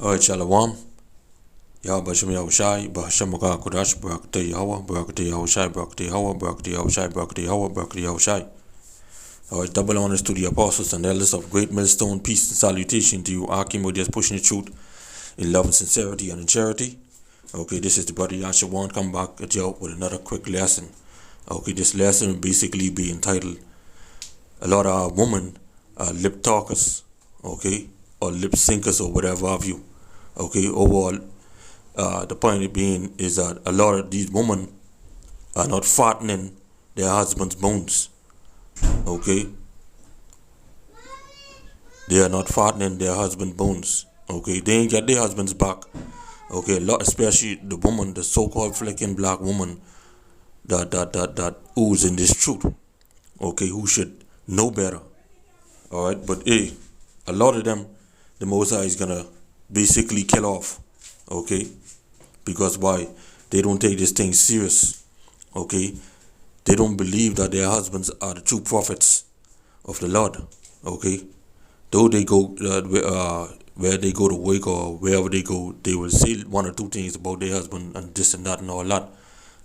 Alright, Shalom. Yahweh Bashem Yahushai, Bahashem Maka Kodash, Barakate Yahweh, Barakate Yahushai, Barakate Yahweh, Barakate Yahushai, Barakate Yahweh, Barakate Yahushai. Alright, double honors to the apostles and elders of great millstone, peace and salutation to you, Qam, just pushing the truth in love and sincerity and in charity. Okay, this is the brother Yasharahla come back at you with another quick lesson. Okay, this lesson will basically be entitled, a lot of women are lip talkers, okay, or lip syncers or whatever of you. Okay, overall, the point being is that a lot of these women are not fattening their husband's bones. Okay, they are not fattening their husband's bones. Okay, they ain't got their husband's back. Okay, a lot, especially the woman, the so-called flicking black woman that ooze in this truth. Okay, who should know better. All right, but hey, a lot of them, the Most High is gonna basically kill off. Okay, because why? They don't take this thing serious. Okay, they don't believe that their husbands are the true prophets of the Lord. Okay, though they go where they go to work or wherever they go, they will say one or two things about their husband and this and that and all that.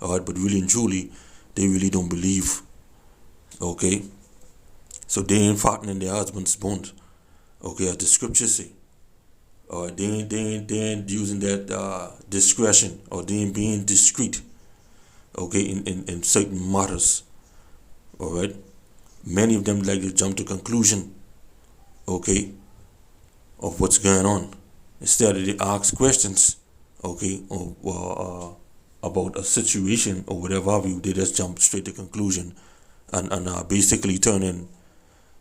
All right, but really and truly, they really don't believe. Okay, so they ain't fattening their husband's bones. Okay, as the scriptures say. They ain't using that discretion, or they ain't being discreet. Okay, in certain matters. All right, many of them like to jump to conclusion. Okay, of what's going on instead of they ask questions. Okay, or about a situation or whatever have you. They just jump straight to conclusion and basically turning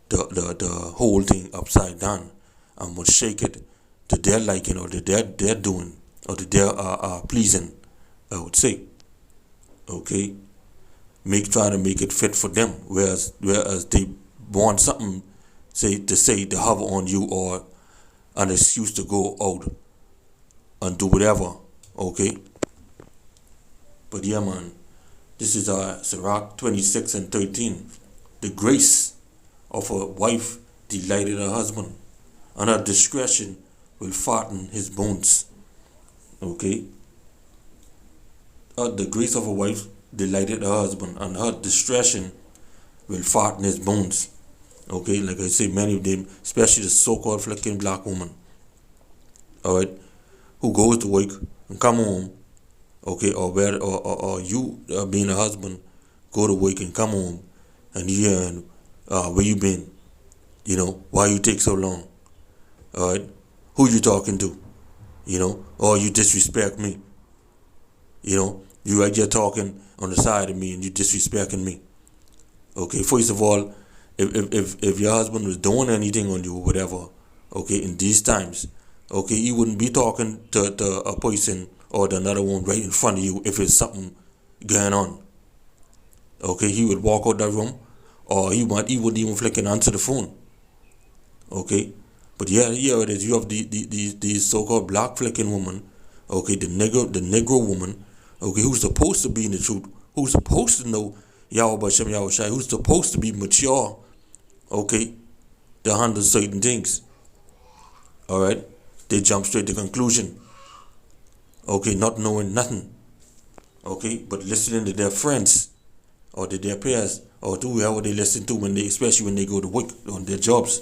the whole thing upside down and would shake it to their liking or to their doing or to their pleasing, I would say. Okay, try to make it fit for them, whereas they want something to hover on you, or an excuse to go out and do whatever. Okay, but yeah, man, this is Sirach 26 and 13. The grace of a wife delighted her husband, and her discretion will fatten his bones. Okay, the grace of a wife delighted her husband, and her discretion will fatten his bones. Okay, like I say, many of them, especially the so-called flicking black woman, all right, who goes to work and come home. Okay, or you being a husband, go to work and come home, and you where you been? You know, why you take so long? All right, who you talking to? You know, or you disrespect me. You know, you right there talking on the side of me and you disrespecting me. Okay, first of all, if your husband was doing anything on you or whatever, okay, in these times, okay, you wouldn't be talking to a person or to another one right in front of you if it's something going on. Okay, he would walk out that room, or he wouldn't even flick and answer the phone. Okay, but yeah, it is. You have these so-called black flicking woman. Okay, the Negro woman. Okay, who's supposed to be in the truth, who's supposed to know Yahweh Bashem Yahushai, who's supposed to be mature. Okay, to handle certain things. All right, they jump straight to conclusion. Okay, not knowing nothing. Okay, but listening to their friends or to their peers or to whoever they listen to especially when they go to work on their jobs.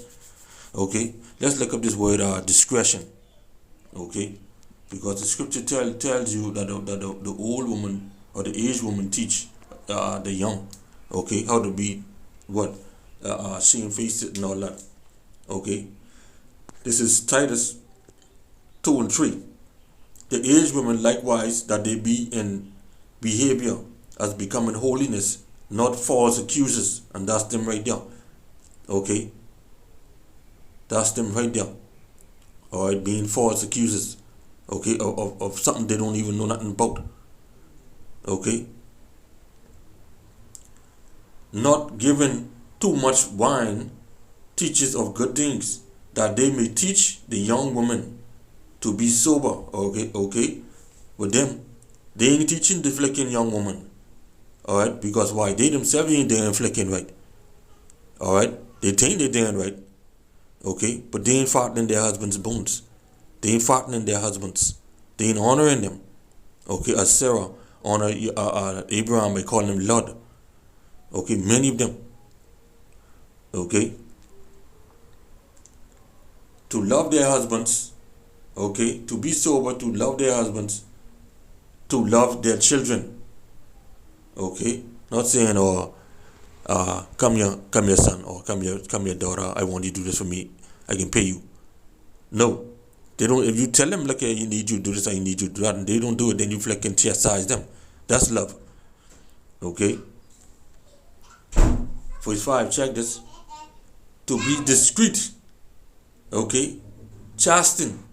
Okay, let's look up this word discretion. Okay, because the scripture tells you that the old woman or the aged woman teach the young, okay, how to be shamefaced and all that. Okay, this is Titus 2 and 3. The aged women likewise, that they be in behavior as becoming holiness, not false accusers. And that's them right there. Okay, that's them right there. All right, being false accusers. Okay, of something they don't even know nothing about. Okay, not giving too much wine, teaches of good things, that they may teach the young women to be sober. Okay, with them, they ain't teaching the flicking young woman. All right, because why? They themselves ain't doing flicking right. All right, they think they're doing right. Okay, but they ain't fattening their husband's bones. They ain't fattening their husbands. They ain't honoring them. Okay, as Sarah honor Abraham by calling him Lord. Okay, many of them. Okay, to love their husbands. Okay, to be sober, to love their husbands, to love their children. Okay, not saying come here son, or come here daughter. I want you to do this for me. I can pay you. No, they don't. If you tell them like, hey, you need you to do this, I need you to do that, and they don't do it, then you feel like can chastise them. That's love. Okay. Verse 5, check this. To be discreet. Okay. Chasten.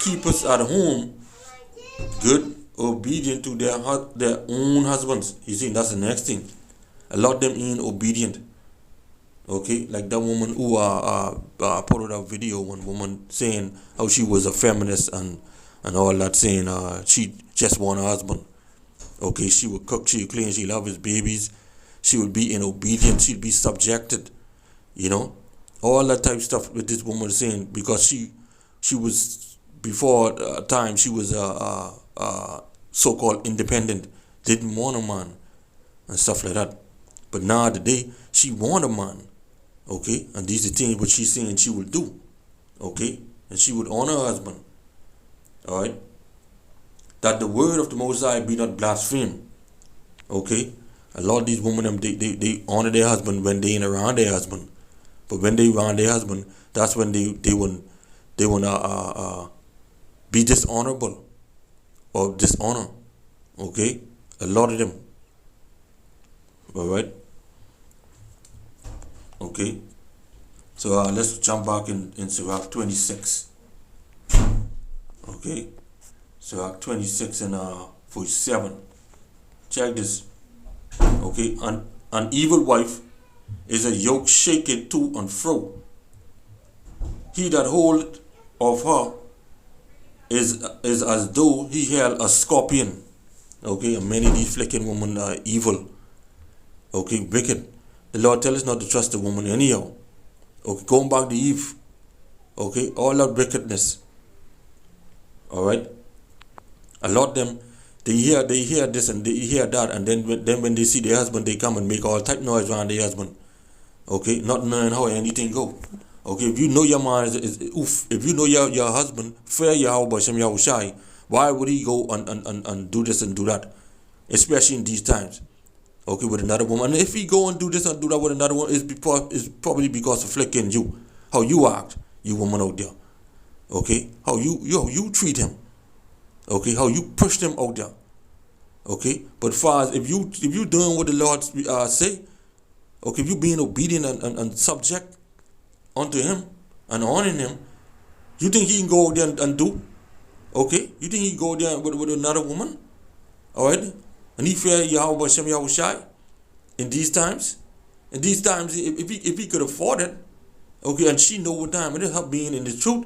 Keep us at home. Good. Obedient to their own husbands. You see, that's the next thing. A lot of them ain't obedient. Okay, like that woman who put out that video, one woman saying how she was a feminist and all that, saying she just want a husband. Okay, she would cook, she would clean, she love his babies, she would be in obedience, she'd be subjected, all that type of stuff with this woman saying, because she was before time, she was so-called independent, didn't want a man and stuff like that. But now today she want a man. Okay, and these are things what she's saying she will do. Okay, and she would honor her husband. All right, that the word of the Most High be not blasphemed. Okay, a lot of these women they honor their husband when they ain't around their husband, but when they around their husband, that's when they want be dishonorable or dishonor. Okay, a lot of them. All right. Okay, so let's jump back in Sirach 26. Okay, Sirach 26 and verse 7. Check this. Okay, an evil wife is a yoke shaken to and fro. He that holdeth of her is as though he held a scorpion. Okay, and many of these flicking women are evil. Okay, wicked. The Lord tells us not to trust the woman anyhow. Okay, going back to Eve. Okay, all that wickedness. All right. A lot of them, they hear this and they hear that, and then when they see their husband, they come and make all type noise around their husband. Okay, not knowing how anything go. Okay, if you know your man is oof, if you know your husband, fear Yahweh Shem Yahushai, why would he go and do this and do that, especially in these times? Okay, with another woman. And if he go and do this and do that with another one, it's probably because of flicking you, how you act, you woman out there. Okay, how you treat him. Okay, how you push them out there. Okay, but far as if you doing what the Lord say, okay, if you being obedient and subject unto him and honoring him, you think he can go out there and do? Okay, you think he can go there with another woman? All right. And he fear Yahweh Shem Yahushai in these times. In these times, if he could afford it, okay, and she know what time it is, her being in the truth,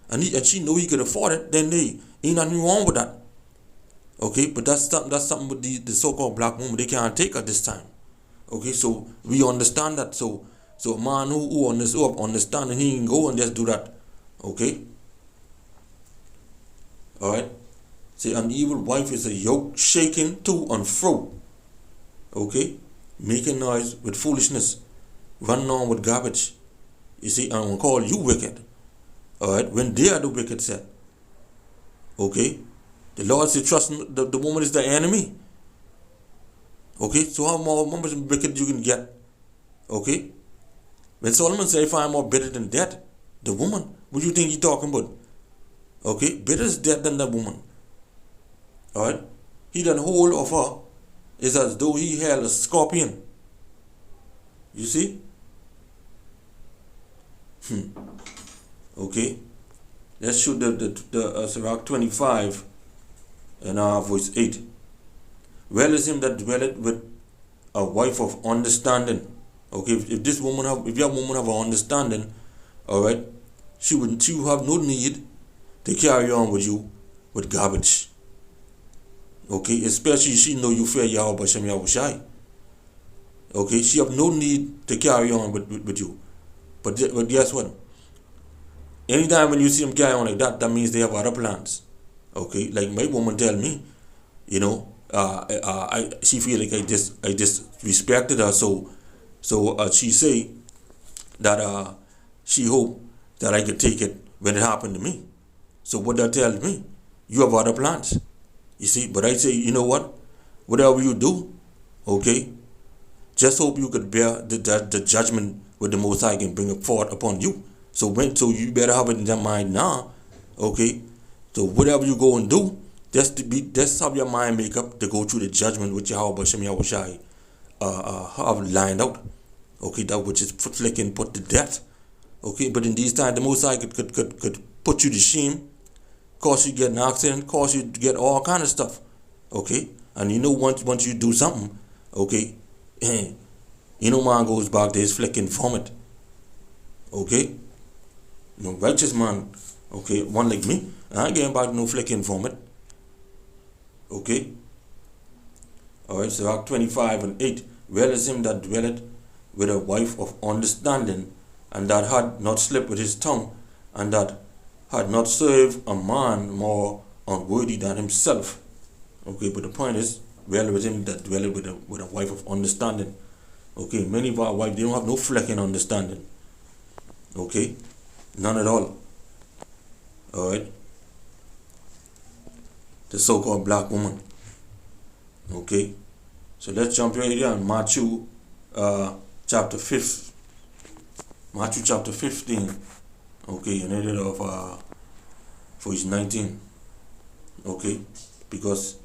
and she know he could afford it, then they ain't nothing wrong with that. Okay, but that's something with the so-called black woman they can't take at this time. Okay, so we understand that. So a man who understand, and he can go and just do that. Okay. All right. See, an evil wife is a yoke shaken to and fro. Okay? Making noise with foolishness. Running on with garbage. You see, I'm going to call you wicked. Alright? When they are the wicked set. Okay? The Lord said, trust the woman is the enemy. Okay? So how much wicked you can get? Okay? When Solomon said, if I am more bitter than death, the woman, what do you think he's talking about? Okay? Bitter is death than the woman. Alright? He that hold of her is as though he held a scorpion. You see? Okay? Let's shoot the Sirach 25 and verse 8. Well is him that dwelleth with a wife of understanding. Okay, if your woman have an understanding, alright, she would have no need to carry on with you with garbage. Okay, especially she know you fear Yahweh Bashem Yahushai. Okay, she have no need to carry on with you. But guess what? Anytime when you see them carry on like that, that means they have other plans. Okay, like my woman tell me, you know, she feel like I just respected her, so she say that she hope that I could take it when it happened to me. So what that tells me, you have other plans. You see, but I say, you know what? Whatever you do, okay, just hope you could bear the judgment with the Most High can bring it forth upon you. So you better have it in your mind now, okay? So whatever you go and do, just have your mind make up to go through the judgment which Yahweh Shem Yahushai have lined out. Okay, that which is flicking put to death. Okay, but in these times the Most High could put you to shame, cause you to get an accident, cause you to get all kind of stuff. Okay? And you know once you do something, okay, you know man goes back to his flicking vomit. Okay? No righteous man, okay, one like me, I ain't getting back to no flicking vomit. Okay? Alright, so Act 25:8. Well is him that dwelleth with a wife of understanding, and that had not slipped with his tongue, and that had not served a man more unworthy than himself. Okay, but the point is, well with him that dwelleth with a wife of understanding. Okay, many of our wives, they don't have no flecking understanding. Okay, none at all. Alright, the so-called black woman. Okay, so let's jump right here in Matthew chapter 5. Matthew chapter 15. Okay, and it of verse 19. Okay, because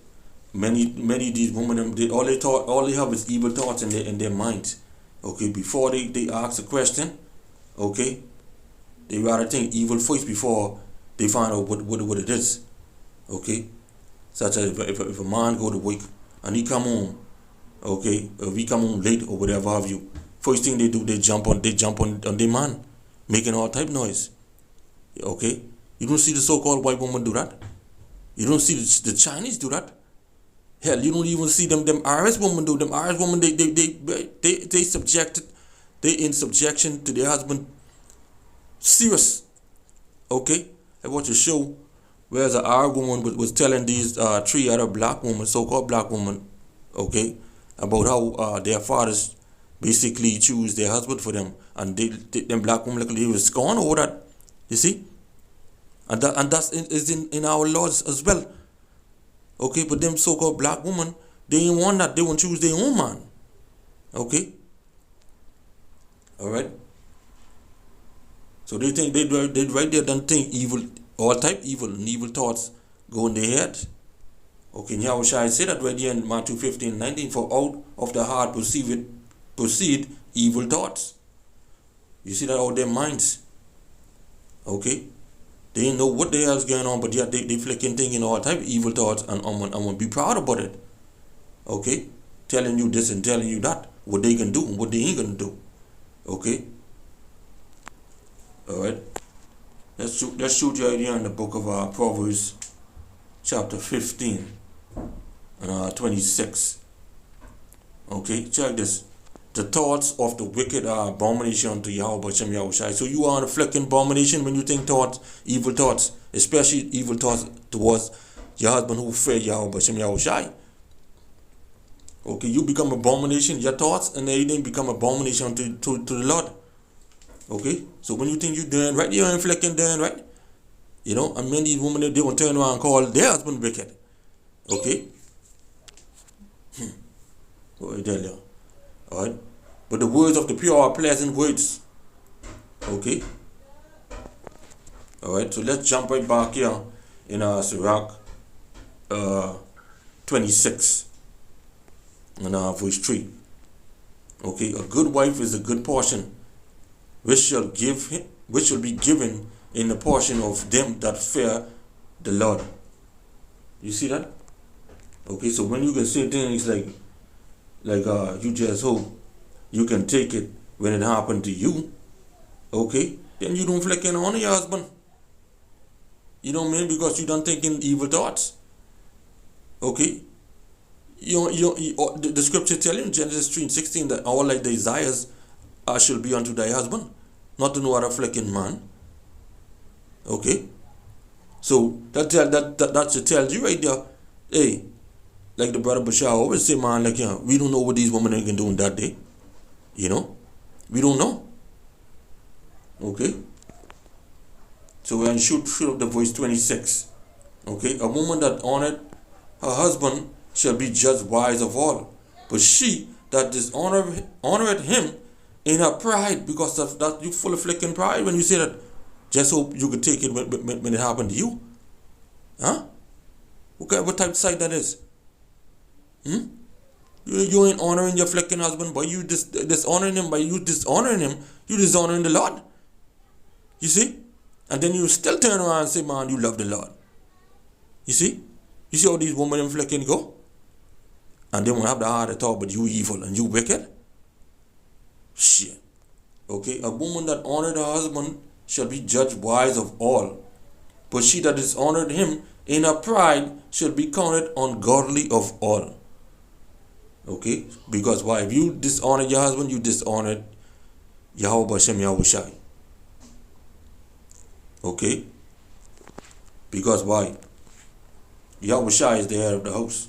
many of these women, all they have is evil thoughts in their minds. Okay, before they ask a question, okay, they rather think evil first before they find out what it is. Okay, such as if a man go to work and he come home, okay, if he come home late or whatever have you, first thing they do, they jump on their man, making all type noise. Okay, you don't see the so-called white woman do that. You don't see the Chinese do that. Hell, you don't even see them Irish women do. Them Irish women, they subjected, they in subjection to their husband. Serious. Okay, I watched a show where the Irish woman was telling these three other black women, so-called black women, okay, about how their fathers basically choose their husband for them, and them black women like they was scorn over that. You see, and that's in our laws as well. Okay, but them so-called black women, they ain't want that. They want to choose their own man. Okay, all right. So they think they right there don't think evil, all type evil and evil thoughts go in their head. Okay, and Yahushua said that right here in Matthew 15:19, for out of the heart proceed evil thoughts. You see that out their minds. Okay, they didn't know what the hell's going on, but yet they flicking thinking all type of evil thoughts, and I'm gonna be proud about it. Okay, telling you this and telling you that, what they can do and what they ain't gonna do. Okay, all right. Let's shoot your idea in the book of Proverbs, chapter 15 and 26. Okay, check this. The thoughts of the wicked are abomination unto Yahweh Shem Yahushai. So you are a flicking abomination when you think thoughts, evil thoughts, especially evil thoughts towards your husband who fear Yahweh Shem Yahushai. Okay, you become abomination, your thoughts, and they then become abomination to the Lord. Okay, so when you think you're doing right, you're flicking doing right. You know, and many women, they will turn around and call their husband wicked. Okay? What I tell you? Alright? But the words of the pure are pleasant words. Okay? Alright, so let's jump right back here in Sirach 26 and verse 3. Okay, a good wife is a good portion, which shall be given in the portion of them that fear the Lord. You see that? Okay, so when you can say things like you just hope you can take it when it happened to you, okay, then you don't flick in on your husband. You know what I mean? Because you don't thinking evil thoughts. Okay, the scripture tell you in Genesis 3:16 that all thy desires shall be unto thy husband, not to no other flicking man. Okay? So that should tell you right there, hey, like the brother Bashar always say, man, like, we don't know what these women are going to do in that day. We don't know. Okay? So we're going to shoot up the verse 26. Okay? A woman that honored her husband shall be judged wise of all. But she that dishonored him in her pride, because of that, you full of flicking pride when you say that. Just hope you could take it when it happened to you. Huh? What type of sight that is? You ain't honoring your flicking husband, but you dishonoring him. By you dishonoring him, you dishonoring the Lord. You see? And then you still turn around and say, man, you love the Lord. You see? You see how these women and flicking go? And they won't have the heart to talk, but you evil and you wicked? Shit. Okay? A woman that honored her husband shall be judged wise of all. But she that dishonored him in her pride shall be counted ungodly of all. Okay? Because why? If you dishonored your husband, you dishonored Yahweh Hashem Yahushai. Okay? Because why? Yahushai is the head of the house.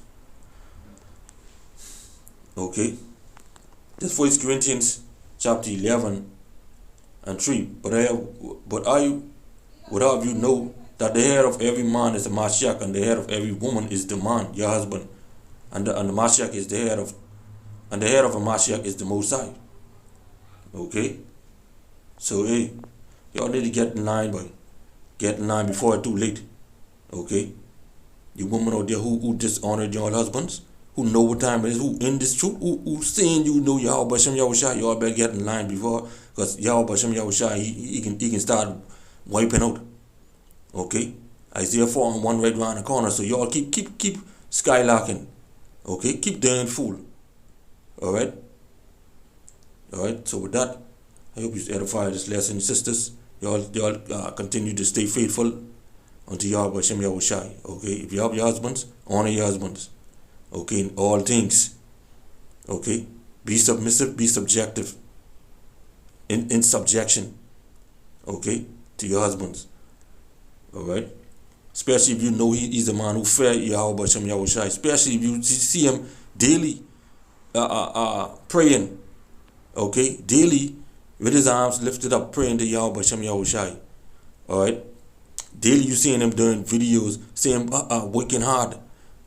Okay? This 1 Corinthians chapter 11 and 3. But I would have you know that the head of every man is the Mashiach, and the head of every woman is the man, your husband. And the Mashiach is the head of, and the head of a Mashiach is the Most High. Okay? So, hey, y'all need to get in line, boy. Get in line before it's too late. Okay? You women out there who dishonored your husbands, who know what time it is, who in this truth, who saying you know Yahweh Hashem Yahushai, y'all better get in line before, because Yahweh Hashem Yahushai, he can start wiping out. Okay? Isaiah 4:1 right around the corner. So y'all keep skylarking. Okay? Keep doing fool. Alright? Alright? So with that, I hope you edify this lesson, sisters. Y'all continue to stay faithful unto Yahweh Hashem Yahushai. Okay? If you have your husbands, honor your husbands. Okay? In all things. Okay? Be submissive, be subjective. In subjection. Okay? To your husbands. Alright? Especially if you know he's a man who fear Yahweh Hashem Yahushai. Especially if you see him daily praying. Okay? Daily with his arms lifted up praying to Yahweh Hashem Yahushai. Alright? Daily you seeing him doing videos, seeing him working hard.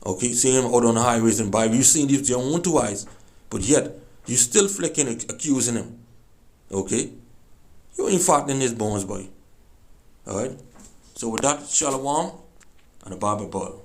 Okay? Seeing him out on the highways and Bible. You seeing these with your own two eyes. But yet, you still flicking, accusing him. Okay? You ain't fattening his bones, boy. Alright? So with that, Shalom and a Bible ball.